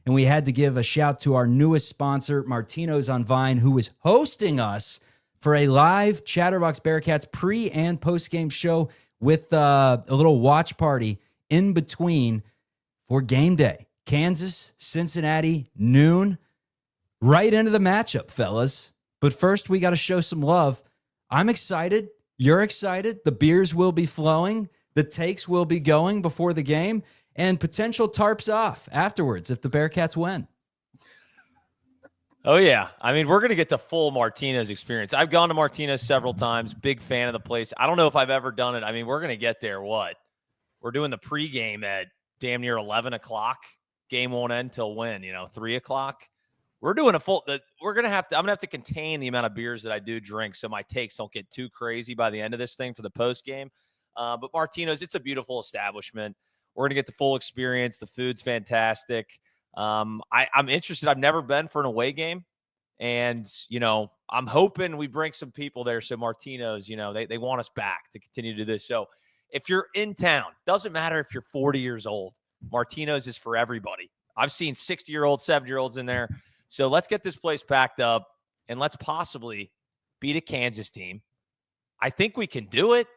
And we had to give a shout to our newest sponsor, Martino's on Vine, who is hosting us for a live Chatterbox Bearcats pre- and post-game show with a little watch party in between for game day. Kansas, Cincinnati, noon, right into the matchup, fellas. But first, we got to show some love. I'm excited. You're excited. The beers will be flowing. The takes will be going before the game. And potential tarps off afterwards if the Bearcats win. Oh, yeah. I mean, we're going to get the full Martino's experience. I've gone to Martino's several times. Big fan of the place. I don't know if I've ever done it. I mean, we're going to get there. What? We're doing the pregame at damn near 11 o'clock. Game won't end till when? 3 o'clock? We're doing a full – I'm going to have to contain the amount of beers that I do drink so my takes don't get too crazy by the end of this thing for the postgame. But Martino's, it's a beautiful establishment. We're going to get the full experience. The food's fantastic. I'm interested. I've never been for an away game. And, I'm hoping we bring some people there. So Martino's, they want us back to continue to do this. So if you're in town, doesn't matter if you're 40 years old, Martino's is for everybody. I've seen 60-year-olds, 70-year-olds in there. So let's get this place packed up and let's possibly beat a Kansas team. I think we can do it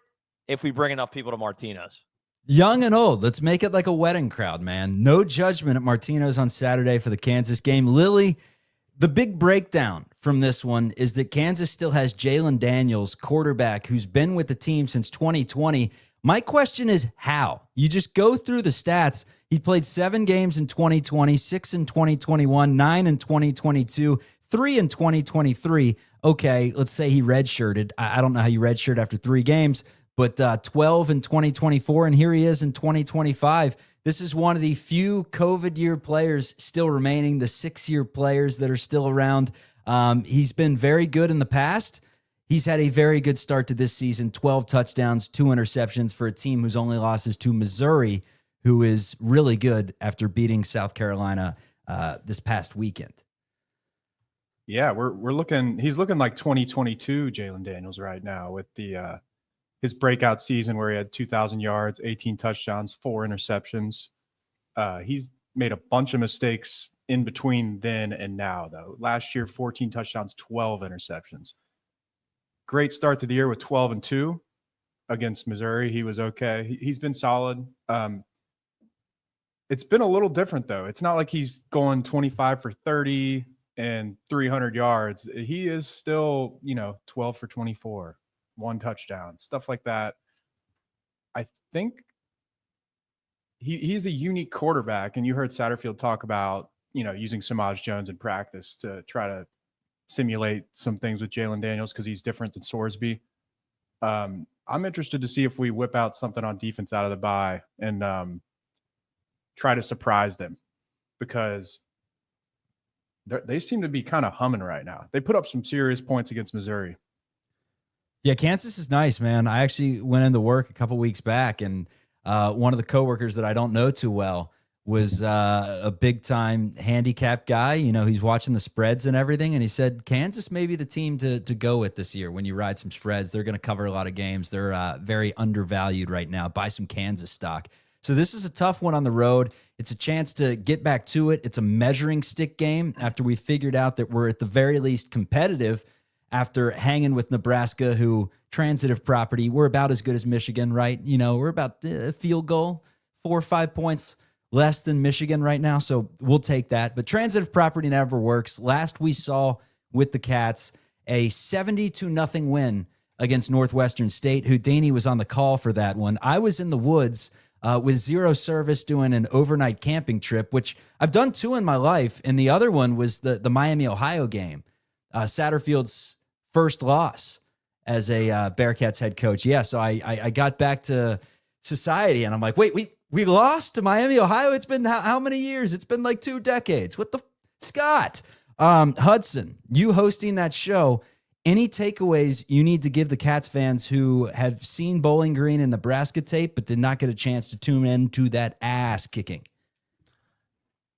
if we bring enough people to Martino's. Young and old, let's make it like a wedding crowd, man. No judgment at Martino's on Saturday for the Kansas game. Lilly, the big breakdown from this one is that Kansas still has Jalen Daniels, quarterback, who's been with the team since 2020. My question is how? You just go through the stats. He played 7 games in 2020, 6 in 2021, 9 in 2022, 3 in 2023. Okay, let's say he redshirted. I don't know how you redshirt after 3 games, but 12 in 2024, and here he is in 2025. This is one of the few COVID year players still remaining, the 6-year players that are still around. He's been very good in the past. He's had a very good start to this season, 12 touchdowns, 2 interceptions for a team whose only loss is to Missouri, who is really good after beating South Carolina this past weekend. Yeah, he's looking like 2022 Jalen Daniels right now with the his breakout season where he had 2,000 yards, 18 touchdowns, 4 interceptions. He's made a bunch of mistakes in between then and now, though. Last year, 14 touchdowns, 12 interceptions. Great start to the year with 12-2 against Missouri. He was okay. He's been solid. It's been a little different, though. It's not like he's going 25 for 30 and 300 yards. He is still, 12 for 24. 1 touchdown, stuff like that. I think he's a unique quarterback, and you heard Satterfield talk about, using Samaj Jones in practice to try to simulate some things with Jalen Daniels because he's different than Sorsby. I'm interested to see if we whip out something on defense out of the bye and try to surprise them because they seem to be kind of humming right now. They put up some serious points against Missouri. Yeah, Kansas is nice, man. I actually went into work a couple weeks back, and one of the coworkers that I don't know too well was a big-time handicap guy. He's watching the spreads and everything, and he said Kansas may be the team to go with this year when you ride some spreads. They're going to cover a lot of games. They're very undervalued right now. Buy some Kansas stock. So this is a tough one on the road. It's a chance to get back to it. It's a measuring stick game after we figured out that we're at the very least competitive after hanging with Nebraska, who transitive property, we're about as good as Michigan, right? We're about a field goal, 4 or 5 points less than Michigan right now. So we'll take that. But transitive property never works. Last we saw with the Cats, a 70-0 win against Northwestern State. Houdini was on the call for that one. I was in the woods with zero service doing an overnight camping trip, which I've done 2 in my life. And the other one was the Miami, Ohio game. Satterfield's first loss as a Bearcats head coach. Yeah, so I got back to society, and I'm like, wait, we lost to Miami, Ohio? It's been how many years? It's been like 2 decades. What the Scott? Hudson, you hosting that show, any takeaways you need to give the Cats fans who have seen Bowling Green and Nebraska tape but did not get a chance to tune into that ass kicking?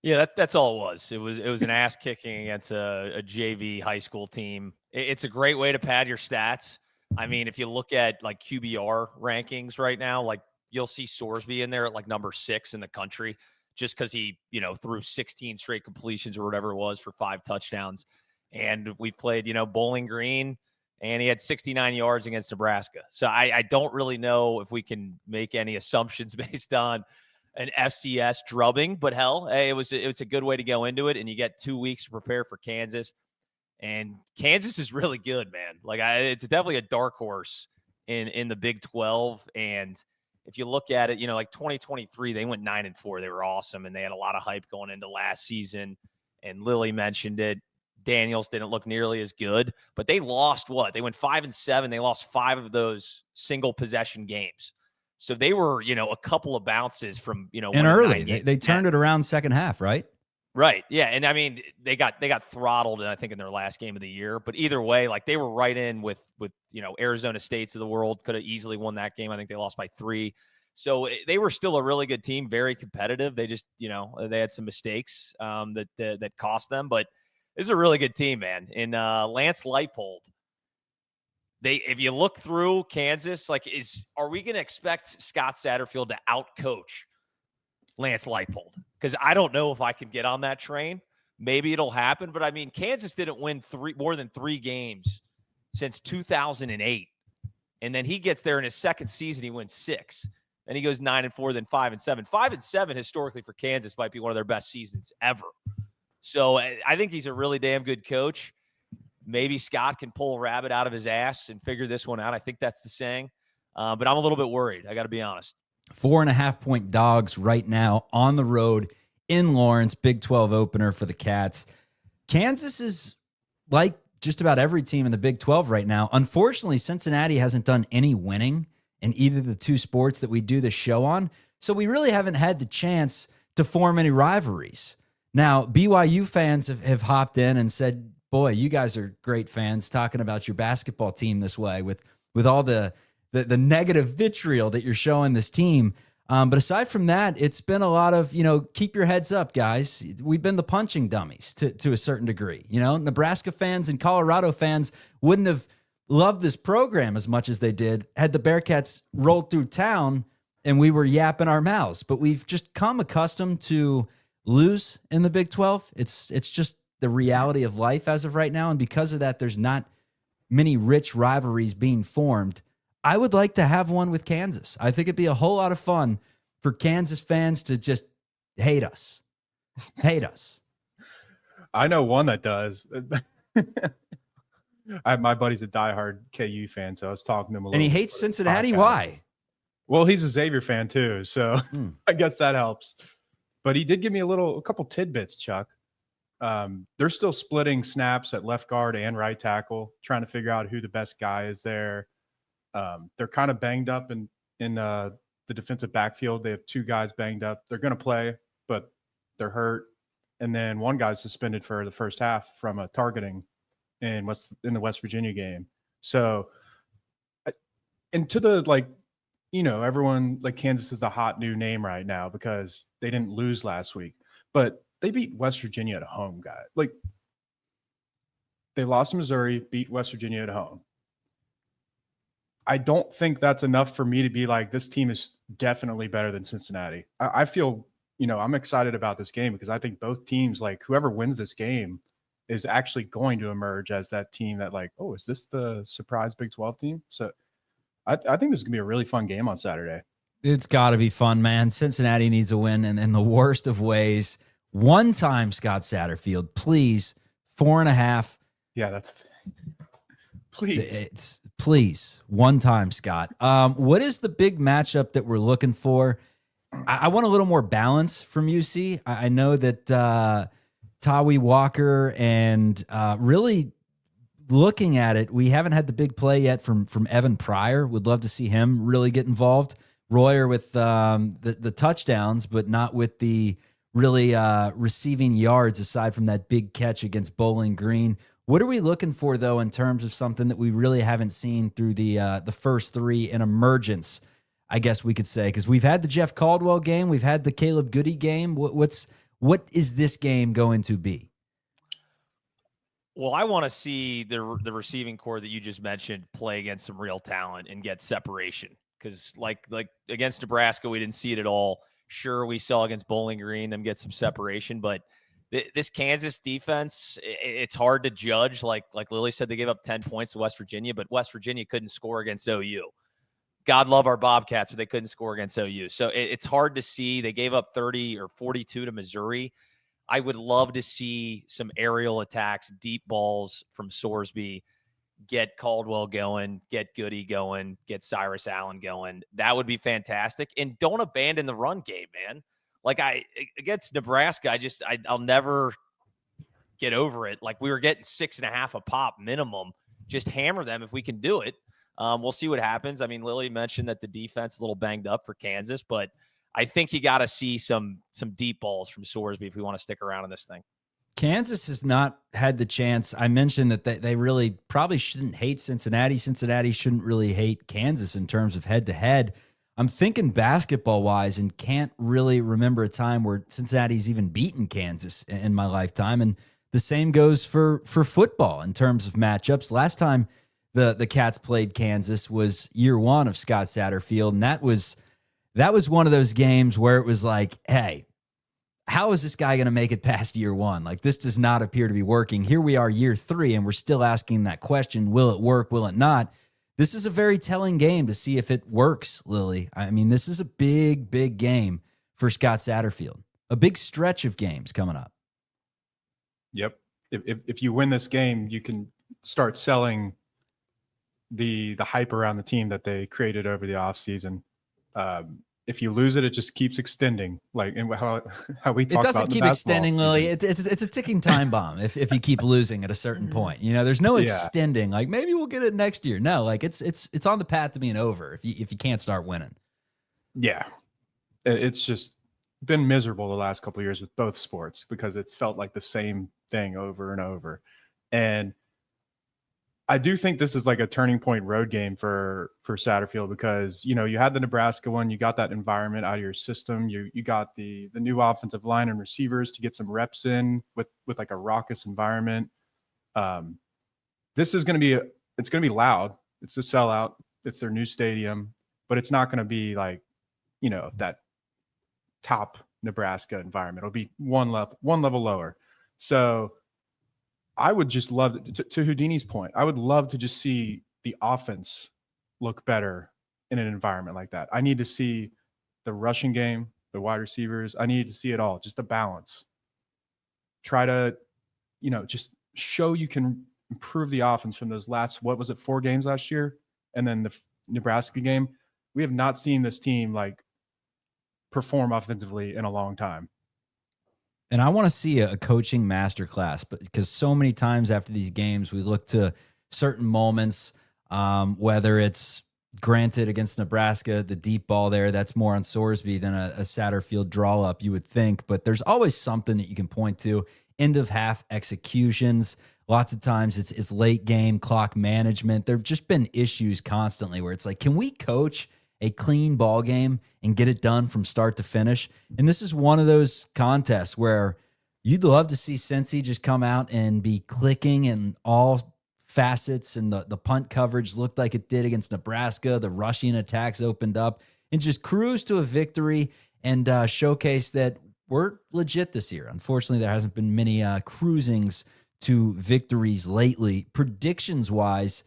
Yeah, that's all it was. It was an ass kicking against a JV high school team. It's a great way to pad your stats. I mean, if you look at like QBR rankings right now, like you'll see Sorsby in there at like number 6 in the country. just because he, threw 16 straight completions or whatever it was for 5 touchdowns. And we've played, Bowling Green, and he had 69 yards against Nebraska. So I don't really know if we can make any assumptions based on an FCS drubbing, but hell, hey, it was a good way to go into it, and you get 2 weeks to prepare for Kansas. And Kansas is really good, man. Like it's definitely a dark horse in the Big 12. And if you look at it, like 2023, they went 9-4. They were awesome, and they had a lot of hype going into last season. And Lilly mentioned it. Daniels didn't look nearly as good, but they lost what? They went 5-7. They lost 5 of those single possession games. So they were, a couple of bounces from, and early. They turned it around second half, right? Right. Yeah. And I mean, they got throttled, I think, in their last game of the year. But either way, like they were right in with Arizona States of the world. Could have easily won that game. I think they lost by 3. So they were still a really good team, very competitive. They just, they had some mistakes that cost them. But this is a really good team, man. And Lance Leipold, if you look through Kansas, are we going to expect Scott Satterfield to outcoach Lance Leipold? Because I don't know if I can get on that train. Maybe it'll happen. But I mean, Kansas didn't win more than 3 games since 2008. And then he gets there in his second season, he wins 6. And he goes 9-4, then 5-7. 5-7 historically for Kansas might be one of their best seasons ever. So I think he's a really damn good coach. Maybe Scott can pull a rabbit out of his ass and figure this one out. I think that's the saying. But I'm a little bit worried. I got to be honest. 4.5-point dogs right now on the road in Lawrence, Big 12 opener for the Cats. Kansas is like just about every team in the Big 12 right now. Unfortunately, Cincinnati hasn't done any winning in either of the 2 sports that we do this show on. So we really haven't had the chance to form any rivalries. Now, BYU fans have hopped in and said, boy, you guys are great fans talking about your basketball team this way with all the negative vitriol that you're showing this team. But aside from that, it's been a lot of, keep your heads up, guys. We've been the punching dummies to a certain degree. Nebraska fans and Colorado fans wouldn't have loved this program as much as they did had the Bearcats rolled through town and we were yapping our mouths. But we've just come accustomed to lose in the Big 12. It's just the reality of life as of right now. And because of that, there's not many rich rivalries being formed. I would like to have one with Kansas. I think it'd be a whole lot of fun for Kansas fans to just hate us. Hate us. I know one that does. My buddy's a diehard KU fan, so I was talking to him a little bit. And he hates Cincinnati? Why? Well, he's a Xavier fan too, so I guess that helps. But he did give me a couple tidbits, Chuck. They're still splitting snaps at left guard and right tackle, trying to figure out who the best guy is there. They're kind of banged up in the defensive backfield. They have 2 guys banged up. They're going to play, but they're hurt. And then one guy's suspended for the first half from a targeting in the West Virginia game. So, and to the everyone Kansas is the hot new name right now because they didn't lose last week, but they beat West Virginia at home, guys. They lost to Missouri, beat West Virginia at home. I don't think that's enough for me to be like, this team is definitely better than Cincinnati. I feel, I'm excited about this game because I think both teams, whoever wins this game is actually going to emerge as that team that is this the surprise Big 12 team? So I think this is going to be a really fun game on Saturday. It's got to be fun, man. Cincinnati needs a win in the worst of ways. One time, Scott Satterfield, please, 4.5. Yeah, please. Please, one time, Scott. What is the big matchup that we're looking for? I want a little more balance from UC. I know that Tawi Walker and really looking at it, we haven't had the big play yet from Evan Pryor. Would love to see him really get involved. Royer with the touchdowns, but not with the really receiving yards aside from that big catch against Bowling Green. What are we looking for, though, in terms of something that we really haven't seen through the first 3 in emergence, I guess we could say? Because we've had the Jeff Caldwell game. We've had the Caleb Goody game. What is this game going to be? Well, I want to see the receiving core that you just mentioned play against some real talent and get separation. Because like against Nebraska, we didn't see it at all. Sure, we saw against Bowling Green them get some separation, but this Kansas defense, it's hard to judge. Like Lilly said, they gave up 10 points to West Virginia, but West Virginia couldn't score against OU. God love our Bobcats, but they couldn't score against OU. So it's hard to see. They gave up 30 or 42 to Missouri. I would love to see some aerial attacks, deep balls from Sorsby, get Caldwell going, get Goody going, get Cyrus Allen going. That would be fantastic. And don't abandon the run game, man. Like against Nebraska, I'll never get over it. Like we were getting 6.5 a pop minimum. Just hammer them if we can do it. We'll see what happens. I mean, Lilly mentioned that the defense is a little banged up for Kansas, but I think you got to see some deep balls from Sorsby if we want to stick around in this thing. Kansas has not had the chance. I mentioned that they really probably shouldn't hate Cincinnati. Cincinnati shouldn't really hate Kansas in terms of head-to-head. I'm thinking basketball-wise and can't really remember a time where Cincinnati's even beaten Kansas in my lifetime. And the same goes for football in terms of matchups. Last time the Cats played Kansas was year one of Scott Satterfield, and that was one of those games where it was like, hey, how is this guy going to make it past year one? Like, this does not appear to be working. Here we are year 3, and we're still asking that question, will it work, will it not? This is a very telling game to see if it works, Lilly. I mean, this is a big, big game for Scott Satterfield. A big stretch of games coming up. Yep. If you win this game, you can start selling the hype around the team that they created over the offseason. If you lose it, it just keeps extending. Like and how we talk about it doesn't keep extending, Lilly. It's a ticking time bomb. If you keep losing at a certain point, there's no extending. Like maybe we'll get it next year. No, like it's on the path to being over if you can't start winning. Yeah, it's just been miserable the last couple of years with both sports because it's felt like the same thing over and over. And I do think this is like a turning point road game for Satterfield because, you had the Nebraska one, you got that environment out of your system. You got the new offensive line and receivers to get some reps in with like a raucous environment. This is going to be, it's going to be loud. It's a sellout. It's their new stadium, but it's not going to be like, that top Nebraska environment. It'll be one level lower. So I would just love to Houdini's point. I would love to just see the offense look better in an environment like that. I need to see the rushing game, the wide receivers. I need to see it all, just a balance. Try to, just show you can improve the offense from those last, 4 games last year? And then the Nebraska game. We have not seen this team like perform offensively in a long time. And I want to see a coaching masterclass, but because so many times after these games, we look to certain moments, whether it's granted against Nebraska, the deep ball there, that's more on Sorsby than a Satterfield draw up, you would think. But there's always something that you can point to. End of half executions. Lots of times it's late game clock management. There've just been issues constantly where it's like, can we coach a clean ball game and get it done from start to finish? And this is one of those contests where you'd love to see Cincy just come out and be clicking in all facets, and the punt coverage looked like it did against Nebraska. The rushing attacks opened up and just cruise to a victory and showcase that we're legit this year. Unfortunately, there hasn't been many cruisings to victories lately. Predictions-wise,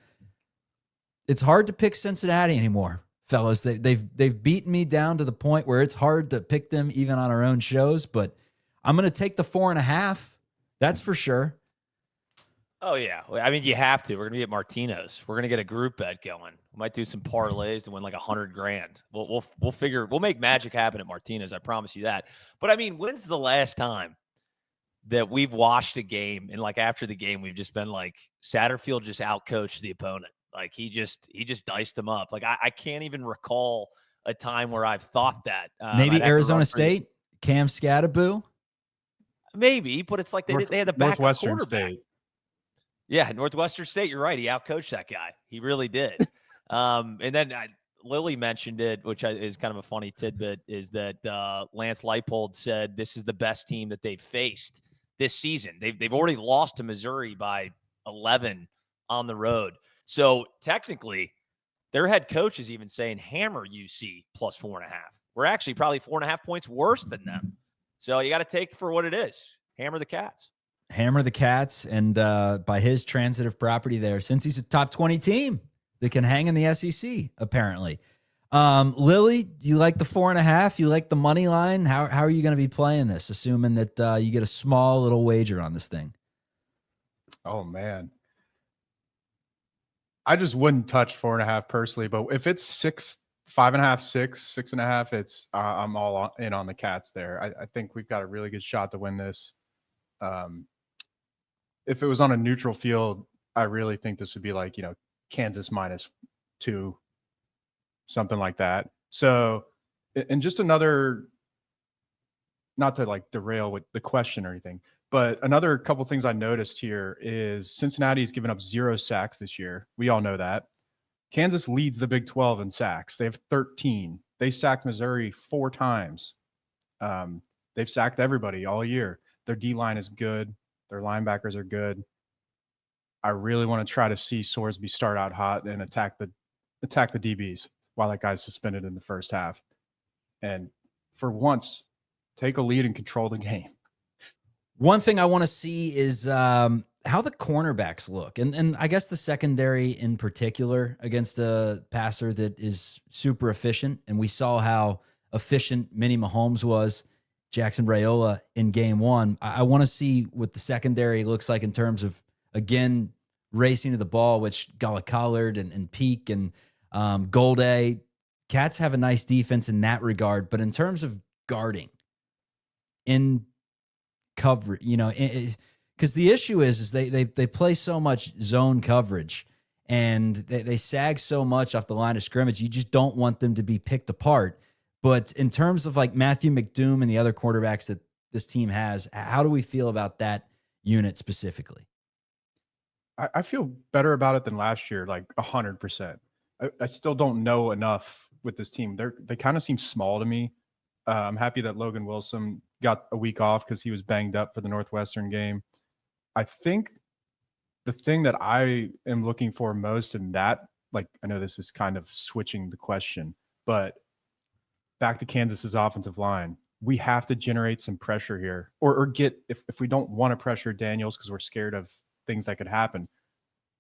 it's hard to pick Cincinnati anymore. Fellas, they've beaten me down to the point where it's hard to pick them even on our own shows, but I'm going to take the 4.5. That's for sure. Oh, yeah. I mean, you have to. We're going to be at Martino's. We're going to get a group bet going. We might do some parlays to win like $100,000. We'll figure. We'll make magic happen at Martino's. I promise you that. But I mean, when's the last time that we've watched a game and like after the game we've just been like Satterfield just outcoached the opponent? Like he just diced them up. Like I can't even recall a time where I've thought that. Maybe Arizona State, Cam Scattaboo. Maybe, but it's like they had the backup Northwestern quarterback. State. Yeah, Northwestern State. You're right. He outcoached that guy. He really did. And then Lilly mentioned it, which is kind of a funny tidbit, is that Lance Leipold said this is the best team that they've faced this season. They've already lost to Missouri by 11 on the road. So technically, their head coach is even saying hammer UC plus 4.5. We're actually probably 4.5 points worse than them. So you got to take for what it is. Hammer the Cats. Hammer the Cats, and by his transitive property there, since he's a top 20 team that can hang in the SEC, apparently. Lilly, you like the 4.5? You like the money line? How are you going to be playing this, assuming that you get a small little wager on this thing? Oh, man. I just wouldn't touch 4.5 personally, but if it's 5.5, 6.5, it's I'm all in on the Cats there. I think we've got a really good shot to win this. If it was on a neutral field, I really think this would be like, Kansas -2, something like that. So, and just another, not to like derail with the question or anything, but another couple things I noticed here is Cincinnati's given up 0 sacks this year. We all know that. Kansas leads the Big 12 in sacks. They have 13. They sacked Missouri 4 times. They've sacked everybody all year. Their D-line is good. Their linebackers are good. I really want to try to see Sorsby start out hot and attack the DBs while that guy's suspended in the first half. And for once, take a lead and control the game. One thing I want to see is how the cornerbacks look. And I guess the secondary in particular against a passer that is super efficient. And we saw how efficient Minnie Mahomes was, Jackson Raiola, in game 1. I want to see what the secondary looks like in terms of, again, racing to the ball, which Gala Collard and Peak and Golday. Cats have a nice defense in that regard. But in terms of guarding, in coverage, because the issue is they play so much zone coverage and they sag so much off the line of scrimmage. You just don't want them to be picked apart. But in terms of like Matthew McDoom and the other quarterbacks that this team has, how do we feel about that unit specifically? I feel better about it than last year, like 100%. I still don't know enough with this team. They kind of seem small to me. I'm happy that Logan Wilson got a week off because he was banged up for the Northwestern game. I think the thing that I am looking for most in that, like, I know this is kind of switching the question, but back to Kansas's offensive line, we have to generate some pressure here or get, if we don't want to pressure Daniels because we're scared of things that could happen,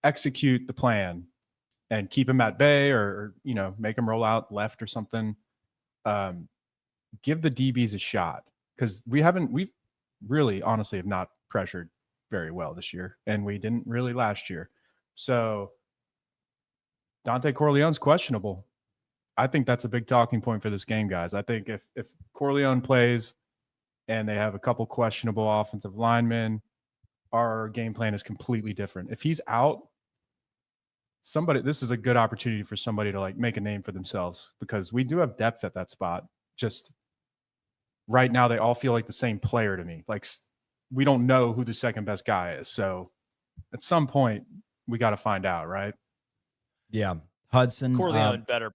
execute the plan and keep him at bay or make him roll out left or something. Give the DBs a shot because we really honestly have not pressured very well this year, and we didn't really last year. So Dante Corleone's questionable. I think that's a big talking point for this game, guys. I think if Corleone plays and they have a couple questionable offensive linemen, our game plan is completely different. If he's out, this is a good opportunity for somebody to like make a name for themselves because we do have depth at that spot. Just right now, they all feel like the same player to me. Like we don't know who the second best guy is. So at some point we got to find out, right? Yeah. Hudson. Corleone better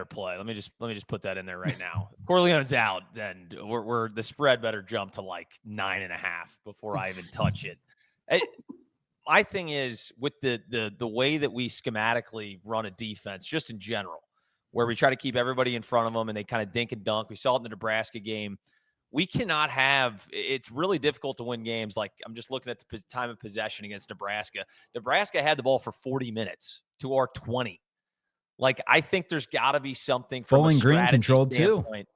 play. Let me just put that in there right now. Corleone's out, then we're the spread better jump to like 9.5 before I even touch it. My thing is with the way that we schematically run a defense, just in general, where we try to keep everybody in front of them and they kind of dink and dunk. We saw it in the Nebraska game. We cannot have – it's really difficult to win games. Like I'm just looking at the time of possession against Nebraska. Nebraska had the ball for 40 minutes to our 20. Like I think there's got to be something from Bowling a Green controlled standpoint.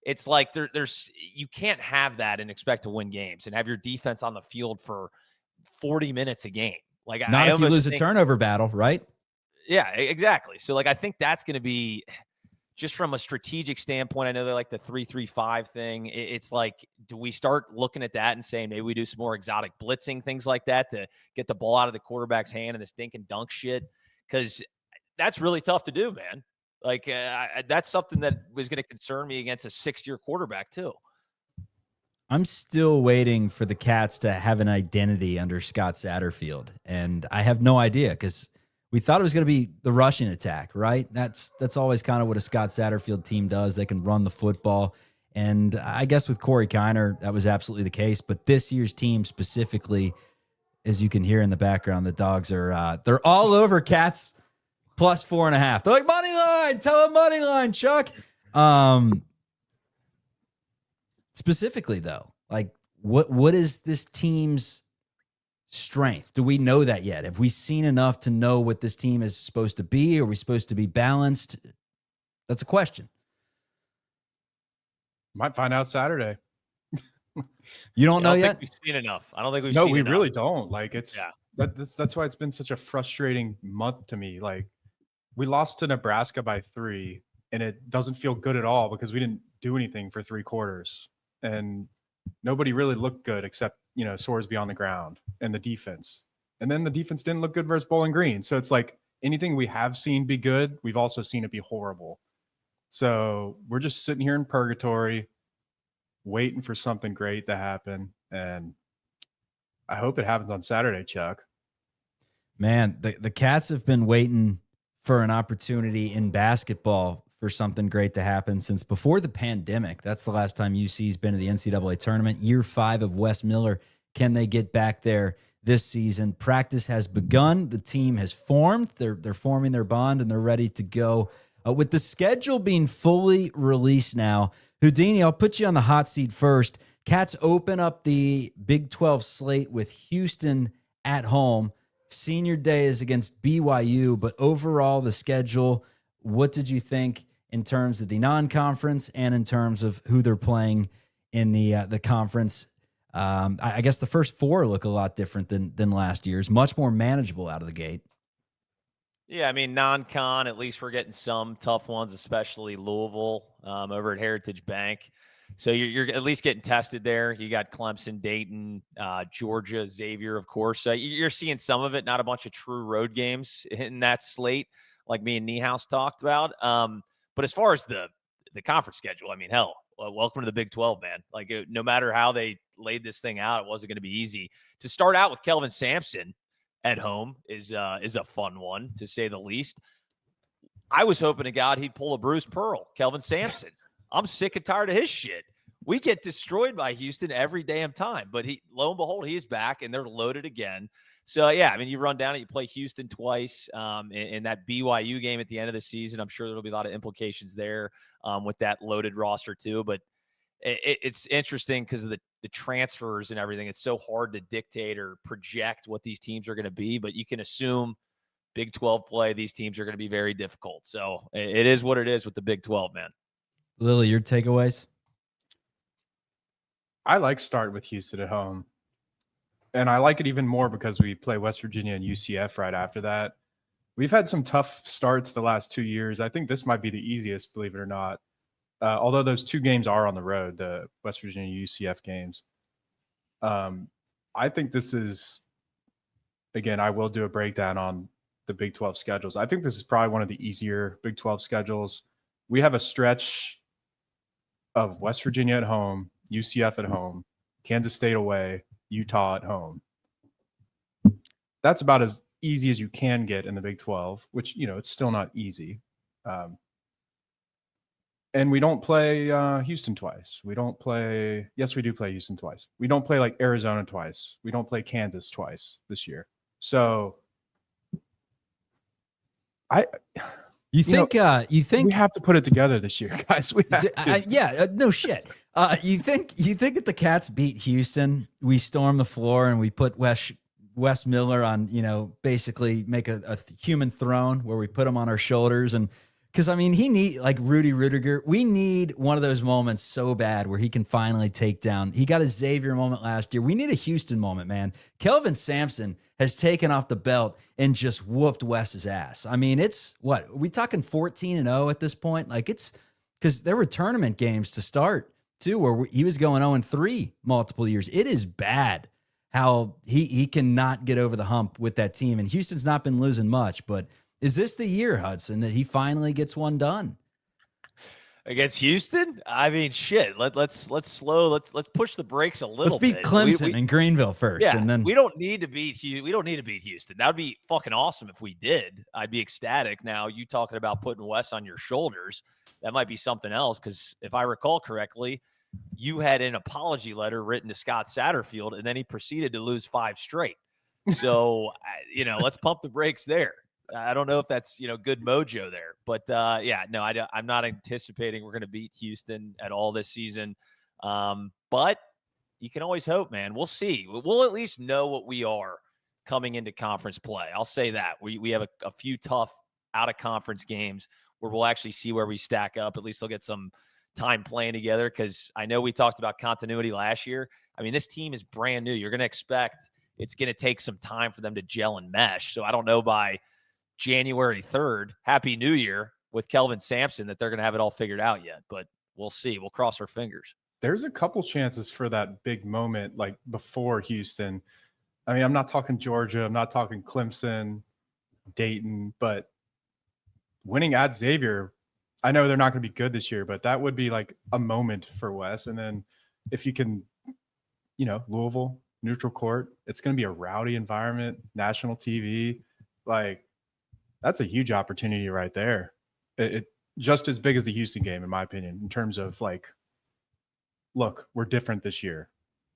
It's like there's you can't have that and expect to win games and have your defense on the field for 40 minutes a game. Like not if you lose a turnover battle, right? Yeah, exactly. So like I think that's going to be just from a strategic standpoint. I know they're like the 3-3-5 thing. It's like, do we start looking at that and saying maybe we do some more exotic blitzing, things like that to get the ball out of the quarterback's hand and this dink and dunk shit? Because that's really tough to do, man. Like that's something that was going to concern me against a 6th-year quarterback too. I'm still waiting for the Cats to have an identity under Scott Satterfield, and I have no idea because we thought it was going to be the rushing attack, right? That's always kind of what a Scott Satterfield team does. They can run the football, and I guess with Corey Kiner, that was absolutely the case. But this year's team specifically, as you can hear in the background, the dogs are they're all over Cats plus 4.5. They're like, money line, tell them money line, Chuck. Specifically though, like what is this team's strength? Do we know that yet? Have we seen enough to know what this team is supposed to be? Are we supposed to be balanced? That's a question. Might find out Saturday. You don't know I don't yet? think we've seen enough. I don't think we've No, seen we enough. really don't. Like it's Yeah. that's why it's been such a frustrating month to me. Like we lost to Nebraska by 3, and it doesn't feel good at all because we didn't do anything for 3 quarters, and nobody really looked good except Sorsby on the ground and the defense. And then the defense didn't look good versus Bowling Green. So it's like anything we have seen be good, we've also seen it be horrible. So we're just sitting here in purgatory, waiting for something great to happen. And I hope it happens on Saturday, Chuck. Man, the Cats have been waiting for an opportunity in basketball for something great to happen since before the pandemic. That's the last time UC's been to the NCAA tournament. Year 5 of Wes Miller. Can they get back there this season? Practice has begun. The team has formed. They're forming their bond, and they're ready to go. With the schedule being fully released now, Houdini, I'll put you on the hot seat first. Cats open up the Big 12 slate with Houston at home. Senior day is against BYU, but overall the schedule, what did you think in terms of the non-conference and in terms of who they're playing in the conference? I guess the first 4 look a lot different than last year's, much more manageable out of the gate. Yeah, I mean, non-con, at least we're getting some tough ones, especially Louisville over at Heritage Bank. So you're at least getting tested there. You got Clemson, Dayton, Georgia, Xavier, of course. You're seeing some of it, not a bunch of true road games in that slate like me and Niehaus talked about. But as far as the conference schedule, I mean, hell, welcome to the Big 12, man. Like, no matter how they laid this thing out, it wasn't going to be easy. To start out with Kelvin Sampson at home is a fun one, to say the least. I was hoping to God he'd pull a Bruce Pearl, Kelvin Sampson. I'm sick and tired of his shit. We get destroyed by Houston every damn time, but lo and behold, he is back and they're loaded again. So yeah, I mean, you run down it, you play Houston twice in that BYU game at the end of the season. I'm sure there'll be a lot of implications there with that loaded roster too. But it's interesting because of the transfers and everything. It's so hard to dictate or project what these teams are going to be, but you can assume Big 12 play, these teams are going to be very difficult. So it is what it is with the Big 12, man. Lily, your takeaways? I like starting with Houston at home. And I like it even more because we play West Virginia and UCF right after that. We've had some tough starts the last 2 years. I think this might be the easiest, believe it or not. Although those 2 games are on the road, the West Virginia UCF games. I think this is, again, I will do a breakdown on the Big 12 schedules. I think this is probably one of the easier Big 12 schedules. We have a stretch of West Virginia at home, UCF at home, Kansas State away, Utah at home. That's about as easy as you can get in the Big 12, which, it's still not easy. And we don't play Houston twice. Yes, we do play Houston twice. We don't play like Arizona twice. We don't play Kansas twice this year. So you think we have to put it together this year, guys? No shit. You think if the Cats beat Houston, we storm the floor and we put Wes Miller on, basically make a human throne where we put him on our shoulders? And because he need, like Rudy Rudiger, we need one of those moments so bad where he can finally take down. He got a Xavier moment last year. We need a Houston moment, man. Kelvin Sampson has taken off the belt and just whooped Wes's ass. It's what? Are we talking 14-0 at this point? Like, it's because there were tournament games to start too, where he was going 0-3 multiple years. It is bad how he cannot get over the hump with that team. And Houston's not been losing much, but is this the year, Hudson, that he finally gets one done against Houston? Shit. Let's push the brakes a little. Let's beat bit. Clemson and Greenville first, yeah, and then we don't need to beat Houston. That would be fucking awesome if we did. I'd be ecstatic. Now, you talking about putting Wes on your shoulders, that might be something else. Because if I recall correctly, you had an apology letter written to Scott Satterfield, and then he proceeded to lose 5 straight. So, let's pump the brakes there. I don't know if that's, good mojo there. But, yeah, no, I'm not anticipating we're going to beat Houston at all this season. But you can always hope, man. We'll see. We'll at least know what we are coming into conference play. I'll say that. We have a few tough out-of-conference games where we'll actually see where we stack up. At least they'll get some time playing together, because I know we talked about continuity last year. I mean, this team is brand new. You're going to expect it's going to take some time for them to gel and mesh. So I don't know by January 3rd, Happy New Year with Kelvin Sampson, that they're going to have it all figured out yet. But we'll see. We'll cross our fingers. There's a couple chances for that big moment, like before Houston. I mean, I'm not talking Georgia. I'm not talking Clemson, Dayton, but winning at Xavier, I know they're not going to be good this year, but that would be like a moment for Wes. And then if you can, Louisville, neutral court, it's going to be a rowdy environment, national TV. Like, that's a huge opportunity right there. It just as big as the Houston game, in my opinion, in terms of like, look, we're different this year.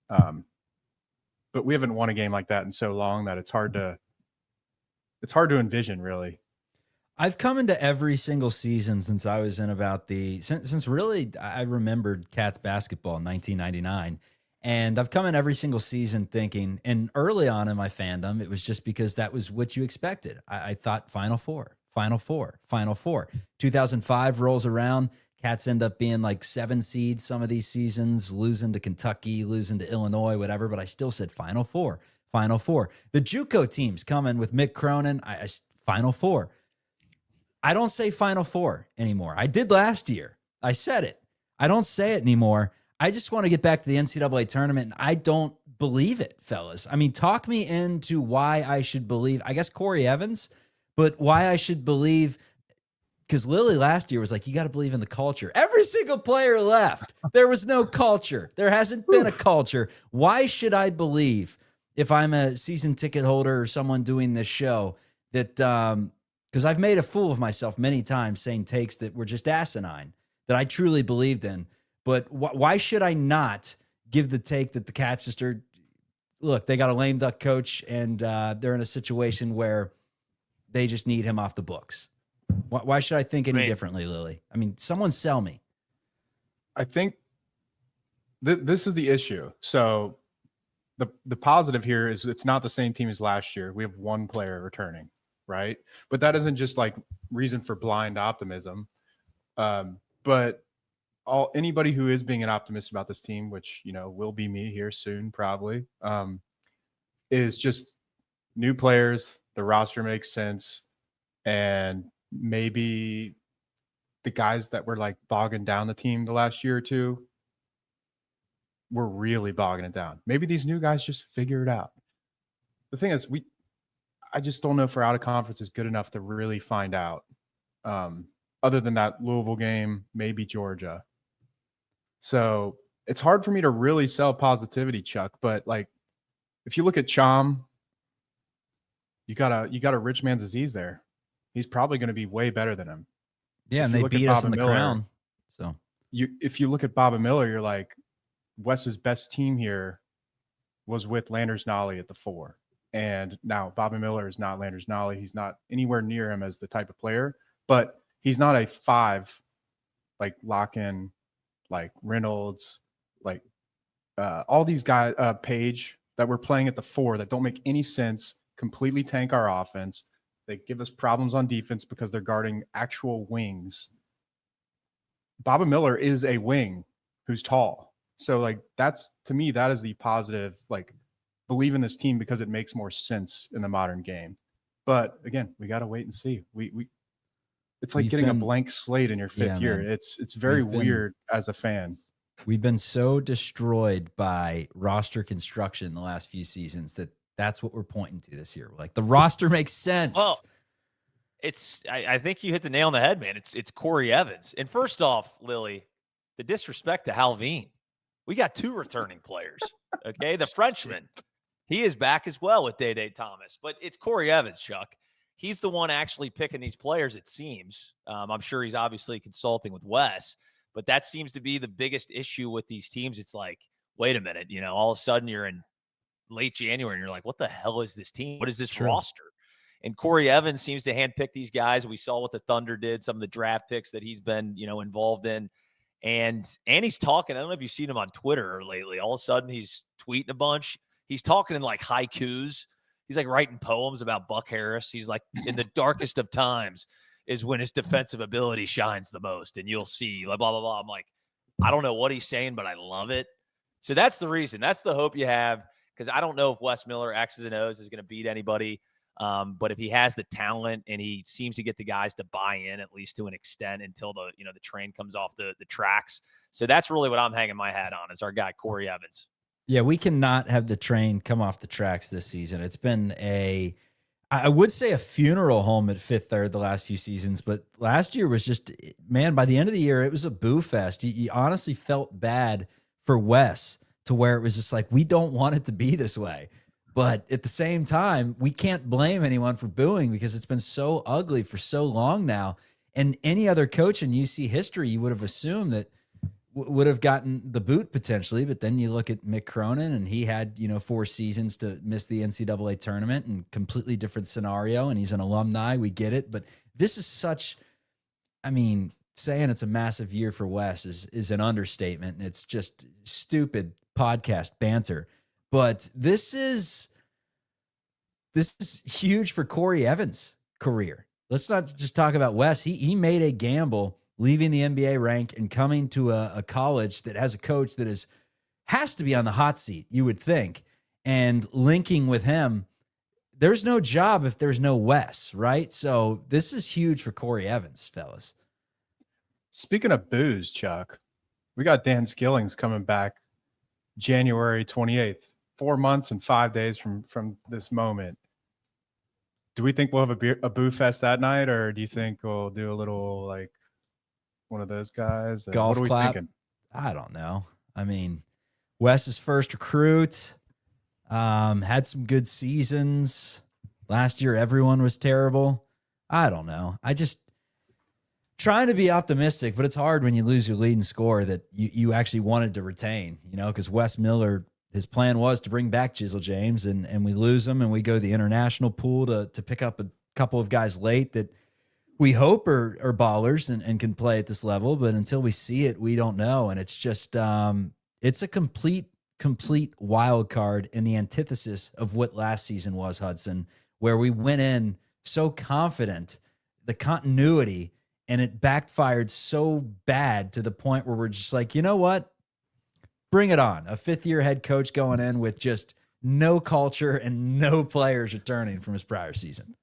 But we haven't won a game like that in so long that it's hard to envision, really. I've come into every single season since I was in since really I remembered Cats basketball in 1999. And I've come in every single season thinking, and early on in my fandom, it was just because that was what you expected. I thought Final Four. 2005 rolls around. Cats end up being like 7 seeds some of these seasons, losing to Kentucky, losing to Illinois, whatever. But I still said Final Four. The JUCO teams coming with Mick Cronin, Final Four. I don't say Final Four anymore. I did last year. I said it. I don't say it anymore. I just want to get back to the NCAA tournament, and I don't believe it, fellas. I mean, talk me into why I should believe, I guess Corey Evans, but why I should believe, because Lilly last year was like, you got to believe in the culture. Every single player left. There was no culture. There hasn't been a culture. Why should I believe, if I'm a season ticket holder or someone doing this show, that because I've made a fool of myself many times saying takes that were just asinine, that I truly believed in. But why should I not give the take that the Cats just are, look, they got a lame duck coach, and they're in a situation where they just need him off the books? Why should I think any differently, Lilly? I mean, someone sell me. I think this is the issue. So the positive here is it's not the same team as last year. We have one player returning, right? But that isn't just like reason for blind optimism. But anybody who is being an optimist about this team, which, will be me here soon, probably, is just new players. The roster makes sense. And maybe the guys that were like bogging down the team the last year or two were really bogging it down. Maybe these new guys just figure it out. The thing is, I just don't know if our out of conference is good enough to really find out. Other than that Louisville game, maybe Georgia. So it's hard for me to really sell positivity, Chuck. But like, if you look at Chom, you got a rich man's disease there. He's probably going to be way better than him. Yeah, and they beat us in the Crown. So if you look at Bob and Miller, you're like, Wes's best team here was with Landers Nolly at the 4. And now Bobby Miller is not Landers Nolly. He's not anywhere near him as the type of player, but he's not a 5 like lock-in, like Reynolds, like all these guys, Page, that we're playing at the 4 that don't make any sense, completely tank our offense. They give us problems on defense because they're guarding actual wings. Bobby Miller is a wing who's tall. So like, that's, to me, that is the positive, like, believe in this team because it makes more sense in the modern game. But again, we got to wait and see. It's like getting a blank slate in your 5th year. Man. It's very weird as a fan. We've been so destroyed by roster construction the last few seasons that's what we're pointing to this year. Like, the roster makes sense. Well, I think you hit the nail on the head, man. It's Corey Evans. And first off, Lilly, the disrespect to Halveen. We got 2 returning players. Okay, the Frenchman, he is back as well with Day Thomas. But it's Corey Evans, Chuck. He's the one actually picking these players, it seems. I'm sure he's obviously consulting with Wes, but that seems to be the biggest issue with these teams. It's like, wait a minute, all of a sudden you're in late January and you're like, what the hell is this team? What is this roster? And Corey Evans seems to handpick these guys. We saw what the Thunder did, some of the draft picks that he's been, involved in. And he's talking. I don't know if you've seen him on Twitter lately. All of a sudden, he's tweeting a bunch. He's talking in like haikus. He's like writing poems about Buck Harris. He's like, in the darkest of times is when his defensive ability shines the most. And you'll see, blah, blah, blah. I'm like, I don't know what he's saying, but I love it. So that's the reason. That's the hope you have, because I don't know if Wes Miller, X's and O's, is going to beat anybody. But if he has the talent and he seems to get the guys to buy in, at least to an extent, until the train comes off the tracks. So that's really what I'm hanging my hat on, is our guy, Corey Evans. Yeah, we cannot have the train come off the tracks this season. It's been I would say a funeral home at Fifth Third the last few seasons, but last year was just, man, by the end of the year, it was a boo fest. You honestly felt bad for Wes, to where it was just like, we don't want it to be this way. But at the same time, we can't blame anyone for booing, because it's been so ugly for so long now. And any other coach in UC history, you would have assumed that would have gotten the boot potentially. But then you look at Mick Cronin, and he had, 4 seasons to miss the NCAA tournament, and completely different scenario. And he's an alumni. We get it. But this is such, saying it's a massive year for Wes is an understatement. And it's just stupid podcast banter. But this is huge for Corey Evans' career. Let's not just talk about Wes. He made a gamble leaving the NBA rank and coming to a college that has a coach that has to be on the hot seat, you would think, and linking with him. There's no job if there's no Wes, right? So this is huge for Corey Evans, fellas. Speaking of booze, Chuck, we got Dan Skillings coming back January 28th, 4 months and 5 days from this moment. Do we think we'll have a boo fest that night, or do you think we'll do a little like one of those guys? Golf what are we clap? thinking? I don't know. Wes's first recruit, had some good seasons. Last year, everyone was terrible. I don't know. I just trying to be optimistic, but it's hard when you lose your leading scorer that you actually wanted to retain, because Wes Miller, his plan was to bring back Jizzle James, and we lose him, and we go to the international pool to pick up a couple of guys late that we hope are ballers and can play at this level. But until we see it, we don't know. And it's just, it's a complete wild card in the antithesis of what last season was, Hudson, where we went in so confident, the continuity, and it backfired so bad to the point where we're just like, you know what? Bring it on. A 5th-year head coach going in with just no culture and no players returning from his prior season.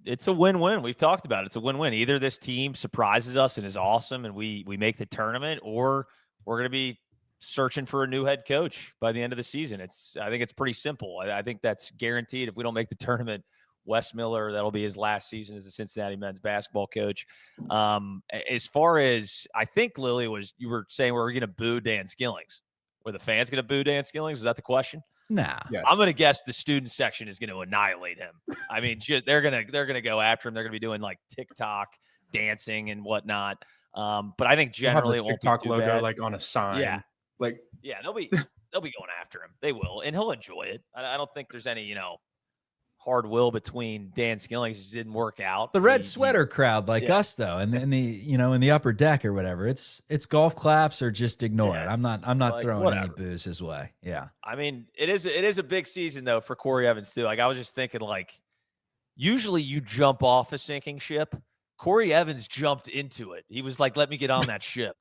It's a win-win. We've talked about it. It's a win-win. Either this team surprises us and is awesome and we make the tournament, or we're going to be searching for a new head coach by the end of the season. I think it's pretty simple. I think that's guaranteed. If we don't make the tournament, Wes Miller, that'll be his last season as a Cincinnati men's basketball coach. As far as, I think, Lilly, you were saying we're going to boo Dan Skillings. Were the fans going to boo Dan Skillings? Is that the question? Nah. Yes. I'm going to guess the student section is going to annihilate him. They're going to go after him. They're going to be doing like TikTok dancing and whatnot. But I think generally it won't be TikTok too logo bad. like on a sign. Yeah. They'll be going after him. They will, and he'll enjoy it. I don't think there's any hard will between Dan Skillings. It didn't work out. The red sweater crowd like us though, and in the upper deck or whatever. It's golf claps or just ignore it. I'm not like, throwing whatever. Any booze his way. Yeah. It is a big season though for Corey Evans too. Like I was just thinking, like usually you jump off a sinking ship. Corey Evans jumped into it. He was like, "Let me get on that ship.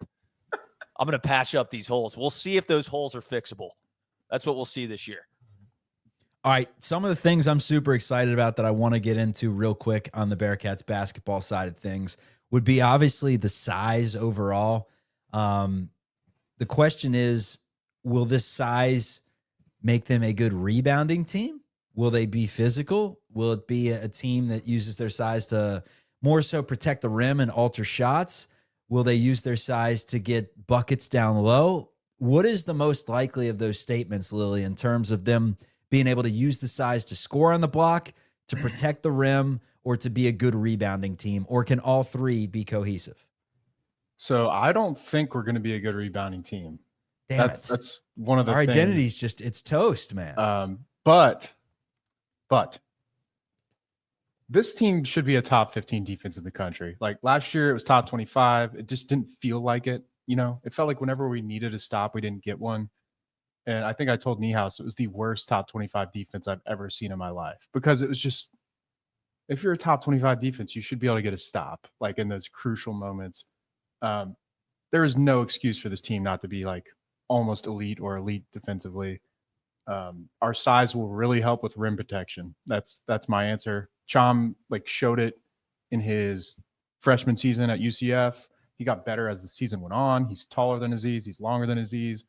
I'm going to patch up these holes. We'll see if those holes are fixable." That's what we'll see this year. All right, some of the things I'm super excited about that I want to get into real quick on the Bearcats basketball side of things would be obviously the size overall. The question is, will this size make them a good rebounding team? Will they be physical? Will it be a team that uses their size to more so protect the rim and alter shots? Will they use their size to get buckets down low? What is the most likely of those statements, Lilly, in terms of them being able to use the size to score on the block, to protect the rim, or to be a good rebounding team? Or can all three be cohesive? So I don't think we're going to be a good rebounding team. That's one of the Our things. identity's just, it's toast, man. But This team should be a top 15 defense in the country. Like last year, it was top 25. It just didn't feel like it. It felt like whenever we needed a stop, we didn't get one. And I think I told Niehaus it was the worst top 25 defense I've ever seen in my life, because it was just, if you're a top 25 defense, you should be able to get a stop, like in those crucial moments. There is no excuse for this team not to be like almost elite or elite defensively. Our size will really help with rim protection. That's my answer. Chom showed it in his freshman season at UCF. He got better as the season went on. He's taller than Aziz. He's longer than Aziz.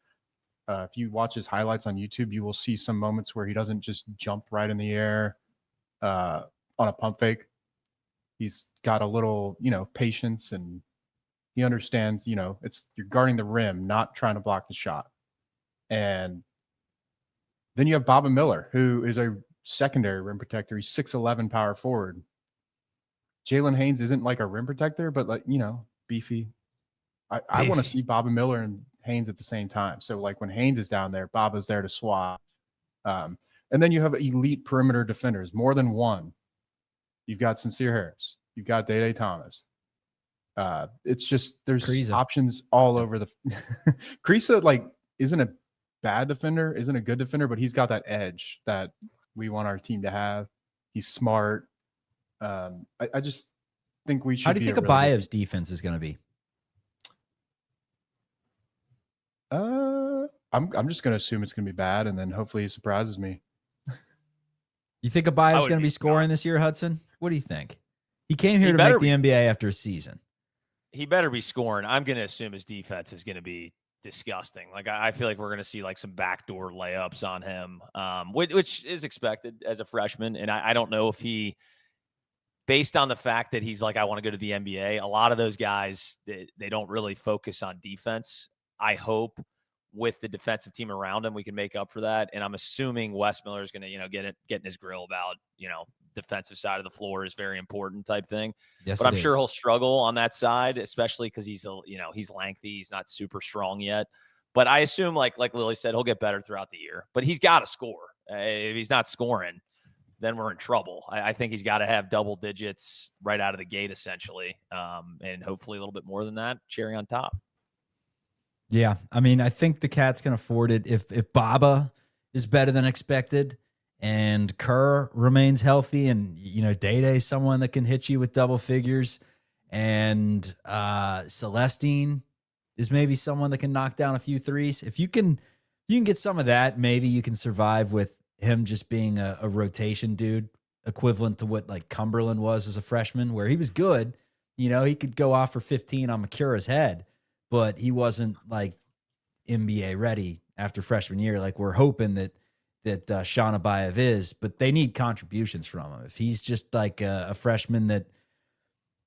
If you watch his highlights on YouTube, you will see some moments where he doesn't just jump right in the air on a pump fake. He's got a little, patience, and he understands, it's you're guarding the rim, not trying to block the shot. And then you have Baba Miller, who is a secondary rim protector. He's 6'11" power forward. Jalen Haynes isn't like a rim protector, but beefy. I want to see Baba Miller and Haynes at the same time. So when Haynes is down there, Baba's there to swap. And then you have elite perimeter defenders, more than one. You've got Sincere Harris. You've got Day Thomas. It's just there's Kriisa. Options all over the. Kriisa isn't a bad defender, isn't a good defender, but he's got that edge that we want our team to have. He's smart. I just think we should. How do you think Abayo's defense is going to be? I'm just going to assume it's going to be bad, and then hopefully he surprises me. You think Abayo's going to be scoring this year, Hudson? What do you think? He came here to make the NBA after a season. He better be scoring. I'm going to assume his defense is going to be disgusting. I feel like we're going to see some backdoor layups on him, which is expected as a freshman. And I don't know if he, based on the fact that he's I want to go to the NBA, a lot of those guys, they don't really focus on defense. I hope with the defensive team around him, we can make up for that. And I'm assuming Wes Miller is going to, get in his grill about, defensive side of the floor is very important type thing. Yes, but I'm sure he'll struggle on that side, especially because he's lengthy. He's not super strong yet. But I assume, like Lilly said, he'll get better throughout the year. But he's got to score. If he's not scoring, then we're in trouble. I think he's got to have double digits right out of the gate, essentially, and hopefully a little bit more than that. Cherry on top. Yeah, I think the Cats can afford it if Baba is better than expected, and Kerr remains healthy, and Day-Day's someone that can hit you with double figures, and Celestine is maybe someone that can knock down a few threes. If you can get some of that, maybe you can survive with him just being a rotation dude, equivalent to what Cumberland was as a freshman, where he was good. He could go off for 15 on Makura's head, but he wasn't NBA ready after freshman year. We're hoping that Sean Abayev is, but they need contributions from him. If he's just a freshman that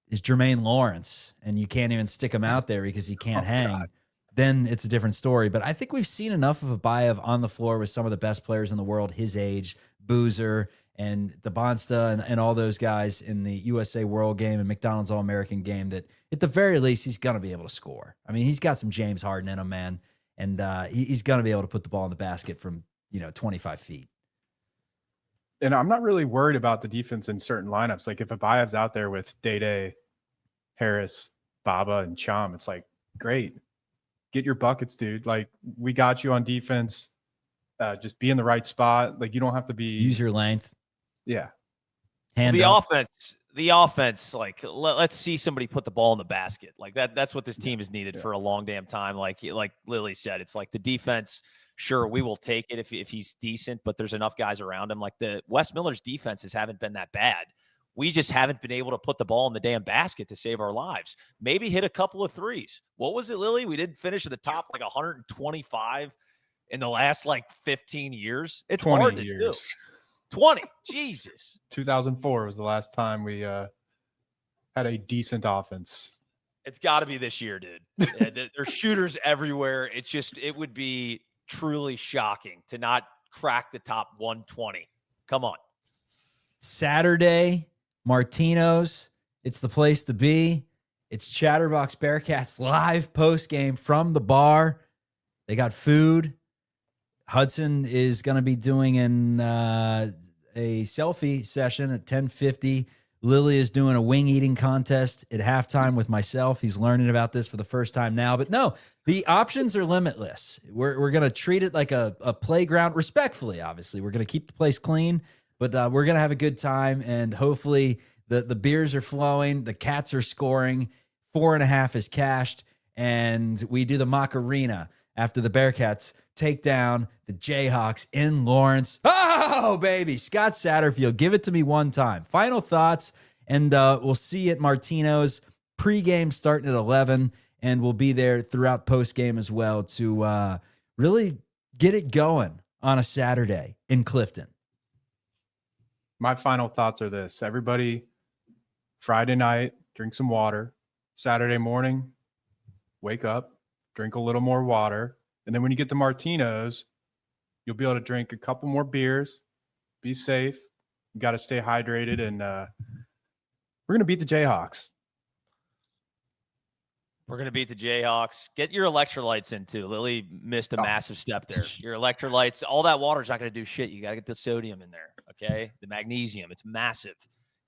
is Jermaine Lawrence and you can't even stick him out there because he can't hang, then it's a different story. But I think we've seen enough of Abayev on the floor with some of the best players in the world his age, Boozer and DeBonsta and all those guys in the USA World Game and McDonald's All-American Game, that at the very least he's going to be able to score. He's got some James Harden in him, man, and he's going to be able to put the ball in the basket from 25 feet. And I'm not really worried about the defense in certain lineups. If Abayev's out there with Day-Day, Harris, Baba, and Chom, it's great. Get your buckets, dude. We got you on defense. Just be in the right spot. You don't have to be. Use your length. Yeah. The offense, let's see somebody put the ball in the basket. That's what this team has needed for a long damn time. Like Lilly said, it's the defense. Sure, we will take it if he's decent, but there's enough guys around him. The Wes Miller's defenses haven't been that bad. We just haven't been able to put the ball in the damn basket to save our lives. Maybe hit a couple of threes. What was it, Lilly? We didn't finish at the top 125 in the last 15 years. It's hard to do. 20. Jesus. 2004 was the last time we had a decent offense. It's got to be this year, dude. There's shooters everywhere. It would be truly shocking to not crack the top 120. Come on. Saturday, Martino's. It's the place to be. It's Chatterbox Bearcats live post game from the bar. They got food. Hudson is going to be doing a selfie session at 10:50 Lilly is doing a wing eating contest at halftime with myself. He's learning about this for the first time now. But no, the options are limitless. We're going to treat it like a playground, respectfully, obviously. We're going to keep the place clean, but we're going to have a good time. And hopefully the beers are flowing. The Cats are scoring. 4.5 is cashed. And we do the Macarena after the Bearcats take down the Jayhawks in Lawrence. Oh, baby. Scott Satterfield, give it to me one time. Final thoughts, and we'll see you at Martino's. Pregame starting at 11, and we'll be there throughout postgame as well to really get it going on a Saturday in Clifton. My final thoughts are this. Everybody, Friday night, drink some water. Saturday morning, wake up, drink a little more water. And then when you get to Martino's, you'll be able to drink a couple more beers, be safe. You got to stay hydrated, and we're going to beat the Jayhawks. We're going to beat the Jayhawks. Get your electrolytes in, too. Lilly missed a massive step there. Your electrolytes, all that water's not going to do shit. You got to get the sodium in there, okay? The magnesium, it's massive.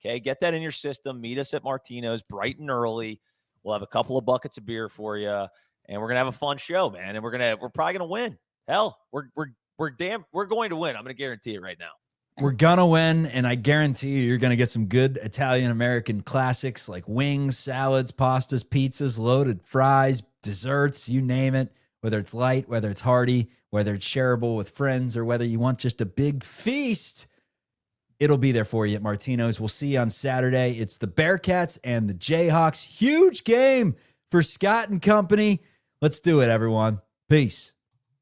Okay, get that in your system. Meet us at Martino's bright and early. We'll have a couple of buckets of beer for you, and we're going to have a fun show, man. And we're probably going to win. Hell, we're going to win. I'm going to guarantee it right now. We're going to win, and I guarantee you're going to get some good Italian-American classics like wings, salads, pastas, pizzas, loaded fries, desserts, you name it, whether it's light, whether it's hearty, whether it's shareable with friends, or whether you want just a big feast. It'll be there for you at Martino's. We'll see you on Saturday. It's the Bearcats and the Jayhawks. Huge game for Scott and company. Let's do it, everyone. Peace.